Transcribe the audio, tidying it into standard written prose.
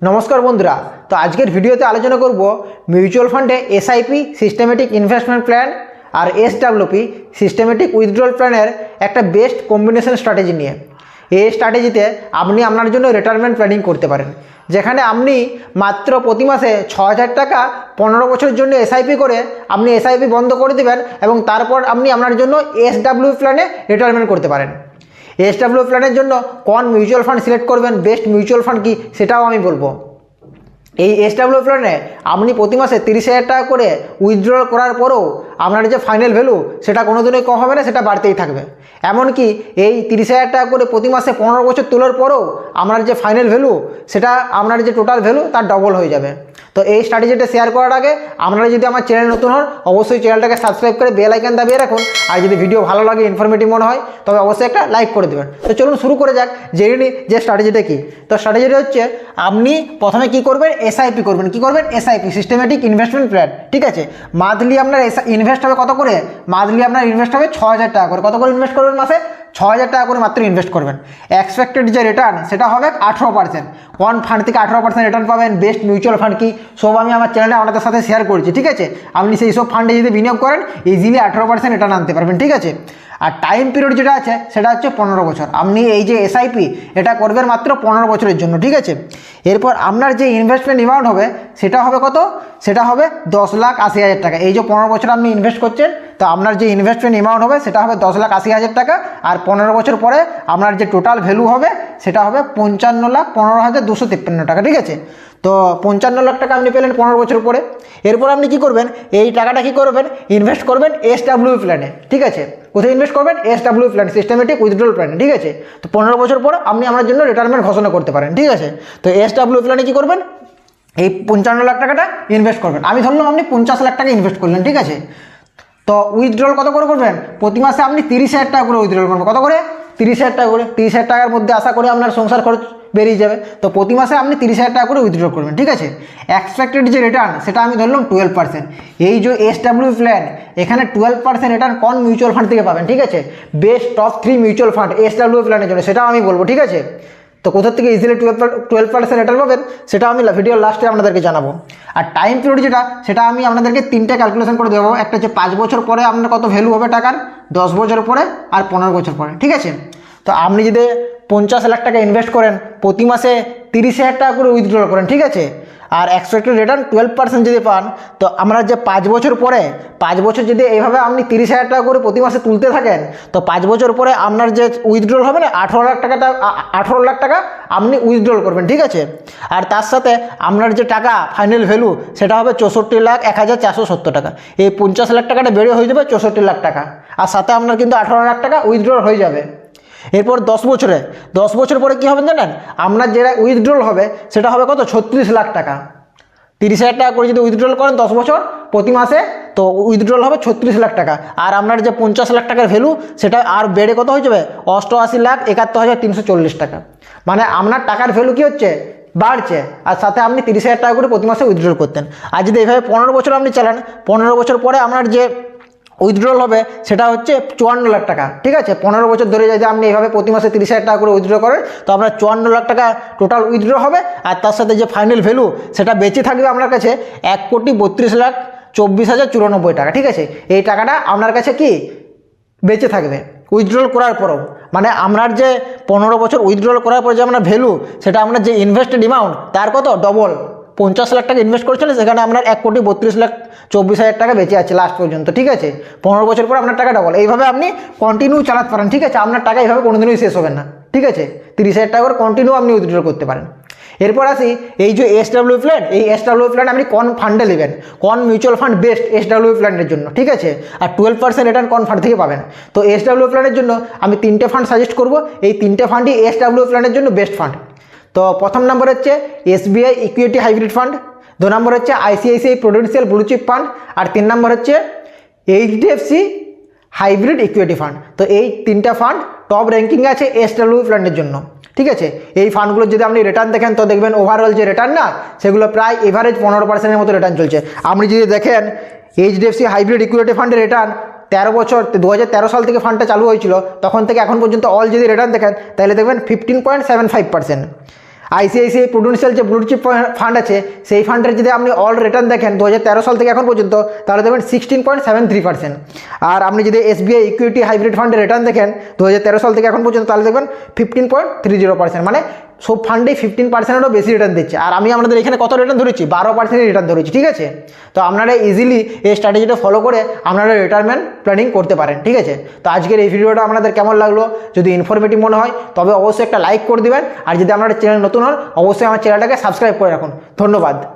নমস্কার বন্ধুরা, তো আজকের ভিডিওতে আলোচনা করব মিউচুয়াল ফান্ডে এসআইপি সিস্টেমেটিক ইনভেস্টমেন্ট প্ল্যান আর এসডব্লিউপি সিস্টেমেটিক উইথড্রল প্ল্যানের একটা বেস্ট কম্বিনেশন স্ট্র্যাটেজি নিয়ে। এই স্ট্র্যাটেজিতে আপনি আপনার জন্য রিটায়ারমেন্ট প্ল্যানিং করতে পারেন, যেখানে আপনি মাত্র প্রতি মাসে ৬,০০০ টাকা ১৫ বছরের জন্য এসআইপি করে আপনি এসআইপি বন্ধ করে দেবেন এবং তারপর আপনি আপনার জন্য এসডব্লিউ প্ল্যানে রিটায়ারমেন্ট করতে পারেন। এসডব্লিউ প্ল্যানের জন্য কোন মিউচুয়াল ফান্ড সিলেক্ট করবেন, বেস্ট মিউচুয়াল ফান্ড কী সেটাও আমি বলবো। এই এসডব্লিউ প্ল্যানে আপনি প্রতি মাসে ৩০,০০০ টাকা করে উইথড্রল করার পরেও আপনার যে ফাইনাল ভ্যালু সেটা কোনোদিনই কম হবে না, সেটা বাড়তেই থাকবে। এমনকি এই ৩০,০০০ টাকা করে প্রতি মাসে ১৫ বছর তোলার পরেও আপনার যে ফাইনাল ভ্যালু সেটা আপনার যে টোটাল ভ্যালু তার ডবল হয়ে যাবে। তো এই স্ট্র্যাটেজিটা শেয়ার করার আগে আপনারা যদি আমার চ্যানেল নতুন হন অবশ্যই চ্যানেলটাকে সাবস্ক্রাইব করে বেল আইকন দাবিয়ে রাখুন, আর যদি ভিডিও ভালো লাগে ইনফরমেটিভ মনে হয় তবে অবশ্যই একটা লাইক করে দেবেন। তো চলুন শুরু করে যাক, জেনে নিই যে স্ট্র্যাটেজিটা কী। তো স্ট্র্যাটেজিটা হচ্ছে আপনি প্রথমে কী করবেন, এসআইপি করবেন। কী করবেন? SIP systematic investment plan. ঠিক আছে, মান্থলি আপনার ইনভেস্ট হবে কত করে? মান্থলি আপনার ইনভেস্ট হবে ৬,০০০ টাকা করে। কত করে ইনভেস্ট করবেন? মাসে ৬,০০০ টাকা করে মাত্র ইনভেস্ট করবেন। এক্সপেক্টেড যে রিটার্ন সেটা হবে 18%। কোন ফান্ড থেকে 18% রিটার্ন পাবেন, বেস্ট মিউচুয়াল ফান্ড কি, সব আমি আমার চ্যানেলে আপনাদের সাথে শেয়ার করছি। ঠিক আছে, আপনি সেই সব ফান্ডে যদি বিনিয়োগ করেন ইজিলি 18% রিটার্ন আনতে পারবেন। ঠিক আছে, আর টাইম পিরিয়ড যেটা আছে সেটা হচ্ছে 15 বছর। আপনি এই যে এসআইপি এটা করবেন মাত্র 15 বছরের জন্য। ঠিক আছে, এরপর আপনার যে ইনভেস্টমেন্ট অ্যামাউন্ট হবে সেটা হবে কত? সেটা হবে 10,80,000 টাকা। এই যে 15 বছর আপনি ইনভেস্ট করছেন, তো আপনার যে ইনভেস্টমেন্ট অ্যামাউন্ট হবে সেটা হবে 10,80,000 টাকা। আর 15 বছর পরে আপনার যে টোটাল ভ্যালু হবে সেটা হবে 55,15,253 টাকা। ঠিক আছে, তো 55 লাখ টাকা আপনি পেলেন 15 বছর পরে। এরপর আপনি কি করবেন? এই টাকাটা কি করবেন? ইনভেস্ট করবেন এসডব্লিউ প্ল্যানে। ঠিক আছে, কোথায় ইনভেস্ট করবেন? এসডব্লিউ প্ল্যান, সিস্টেমেটিক উইথড্রল প্ল্যানে। ঠিক আছে, তো 15 বছর পর আপনি আপনার জন্য রিটায়ারমেন্ট ঘোষণা করতে পারেন। ঠিক আছে, তো এসডব্লিউ প্ল্যানে কি করবেন? এই 55 লাখ টাকাটা ইনভেস্ট করবেন। আমি ধরলাম আপনি 50 লাখ টাকা ইনভেস্ট করলেন। ঠিক আছে, তো উইথড্রল কত করে করবেন? প্রতি মাসে আপনি 30,০০০ টাকা করে উইথড্রল করবেন। কত করে? 30,০০০ টাকা করে। 30,০০০ টাকার মধ্যে আশা করে আপনার সংসার খরচ বেরিয়ে যাবে। তো প্রতি মাসে আপনি 30,০০০ টাকা করে উইথড্রল করবেন। ঠিক আছে, এক্সপেক্টেড যে রিটার্ন সেটা আমি ধরলাম 12%। এই যে এসডব্লিউ প্ল্যান এখানে 12% রিটার্ন কোন মিউচুয়াল ফান্ড থেকে পাবেন? ঠিক আছে, best top 3 mutual fund SW প্ল্যানের জন্য সেটাও আমি বলবো। ঠিক আছে, তো কোথা থেকে ইজিলি 12% রিটার্ন পাবেন সেটা আমি ভিডিওর লাস্টে আপনাদেরকে জানাবো। আর টাইম পিরিয়ড যেটা সেটা আমি আপনাদেরকে 3টে ক্যালকুলেশন করে দেবো। একটা হচ্ছে 5 বছর পরে আপনার কত ভ্যালু হবে টাকার, 10 বছর পরে আর 15 বছর পরে। ঠিক আছে, তো আপনি যদি 50 লাখ টাকা ইনভেস্ট করেন, প্রতি মাসে 30,০০০ টাকা করে উইথড্রল করেন। ঠিক আছে, আর এক্সপেক্টেড রিটার্ন 12% যদি পান, তো আমরা যে 5 বছর পরে 5 বছর যদি এইভাবে আপনি 30,০০০ টাকা করে প্রতি মাসে তুলতে থাকেন, তো 5 বছর পরে আপনার যে উইথড্রল হবে না 18 লাখ টাকা আপনি উইথড্রল করবেন। ঠিক আছে, আর তার সাথে আপনার যে টাকা ফাইনাল ভ্যালু সেটা হবে 64,01,470 টাকা। এই 50 লাখ টাকাটা বেড়ে হয়ে যাবে 64 লাখ টাকা, আর সাথে আপনার কিন্তু 18 লাখ টাকা উইথড্রল হয়ে যাবে। এরপর 10 বছর পরে কী হবে জানেন? আপনার যেটা উইথড্রল হবে সেটা হবে কত? 36 লাখ টাকা। 30,০০০ টাকা করে যদি উইথড্রল করেন 10 বছর প্রতি মাসে, তো উইথড্রল হবে 36 লাখ টাকা। আর আপনার যে 50 লাখ টাকার ভ্যালু সেটা আর বেড়ে কত হয়ে যাবে? 88,71,340 টাকা। মানে আপনার টাকার ভ্যালু কী হচ্ছে? বাড়ছে, আর সাথে আপনি 30,০০০ টাকা করে প্রতি মাসে উইথড্রল করতেন। আর যদি এইভাবে 15 বছর আপনি চালান, 15 বছর পরে আপনার যে উইথড্রল হবে সেটা হচ্ছে 54 লাখ টাকা। ঠিক আছে, 15 বছর ধরে যদি আপনি এইভাবে প্রতি মাসে 30,০০০ টাকা করে উইথড্র করেন, তো আপনার 54 লাখ টাকা টোটাল উইথড্র হবে। আর তার সাথে যে ফাইনাল ভ্যালু সেটা বেঁচে থাকবে আপনার কাছে 1,32,24,094 টাকা। ঠিক আছে, এই টাকাটা আপনার কাছে কি বেঁচে থাকবে উইথড্রল করার পরেও। মানে আপনার যে 15 বছর উইথড্রল করার পরে যে আপনার ভ্যালু সেটা আপনার যে ইনভেস্টেড অ্যামাউন্ট তার কত ডবল। 50 লাখ টাকা ইনভেস্ট করেছিলেন, সেখানে আপনার 1,32,24,000 টাকা বেঁচে আছে লাস্ট পর্যন্ত। ঠিক আছে, 15 বছর পর আপনার টাকা ডবল। এইভাবে আপনি কন্টিনিউ চালাতে পারেন। ঠিক আছে, আপনার টাকা এইভাবে কোনোদিনই শেষ হবে না। ঠিক আছে, 30,০০০ টাকা করে কন্টিনিউ আপনি উইথড্র করতে পারেন। এরপর আসি এই যে এসডব্লিউ প্ল্যান, এই এসডব্লিউ প্ল্যান আপনি কোন ফান্ডে নেবেন, কোন মিউচুয়াল ফান্ড বেস্ট এসডব্লিউ প্ল্যানের জন্য। ঠিক আছে, আর 12% রিটার্ন কোন ফান্ড থেকে পাবেন। তো এসডব্লিউ প্ল্যানের জন্য আমি 3টে ফান্ড সাজেস্ট করব। এই 3টে ফান্ডই এসডব্লিউ প্ল্যানের জন্য বেস্ট ফান্ড। তো প্রথম নম্বর হচ্ছে এসবিআই ইকুইটি হাইব্রিড ফান্ড, 2 নম্বর হচ্ছে ICICI prudential blue chip fund, আর 3 নম্বর হচ্ছে এইচডিএফসি হাইব্রিড ইকুইটি ফান্ড। তো এই 3টা ফান্ড টপ র্যাঙ্কিং আছে এসডব্লিউ প্ল্যানের জন্য। ঠিক আছে, এই ফান্ডগুলো যদি আপনি রিটার্ন দেখেন তো দেখবেন ওভারঅল যে রিটার্ন না সেগুলো প্রায় এভারেজ 15%-এর মতো রিটার্ন চলছে। আপনি যদি দেখেন এইচডিএফসি হাইব্রিড ইকুইটি ফান্ডের রিটার্ন 13 বছর 2013 সাল থেকে ফান্ডটা চালু হয়েছিল, তখন থেকে এখন পর্যন্ত অল যদি রিটার্ন দেখেন তাহলে দেখবেন 15.75%। আইসিআইসিআই প্রুডেন্সিয়াল যে ব্লু চিপ ফান্ড আছে সেই ফান্ডের যদি আপনি অল রিটার্ন দেখেন 2013 সাল থেকে এখন পর্যন্ত, তাহলে দেখবেন 16.73%। আর আপনি যদি এসবিআই ইকুইটি হাইব্রিড ফান্ডের রিটার্ন দেখেন 2013 সাল থেকে এখন পর্যন্ত, তাহলে দেখবেন 15.30%। মানে সব ফান্ডেই 15%এরও বেশি রিটার্ন দিচ্ছে। আর আমি আপনাদের এখানে কত রিটার্ন ধরেছি? 12% রিটার্ন ধরেছি, ঠিক আছে? তো আপনারা ইজিলি এই স্ট্র্যাটেজিটা ফলো করে আপনারা রিটায়ারমেন্ট প্ল্যানিং করতে পারেন, ঠিক আছে? তো আজকের এই ভিডিওটা আপনাদের কেমন লাগলো? যদি ইনফরমেটিভ মনে হয় তবে অবশ্যই একটা লাইক করে দিবেন। আর যদি আপনারা চ্যানেল নতুন হন অবশ্যই আমার চ্যানেলটাকে সাবস্ক্রাইব করে রাখুন। ধন্যবাদ।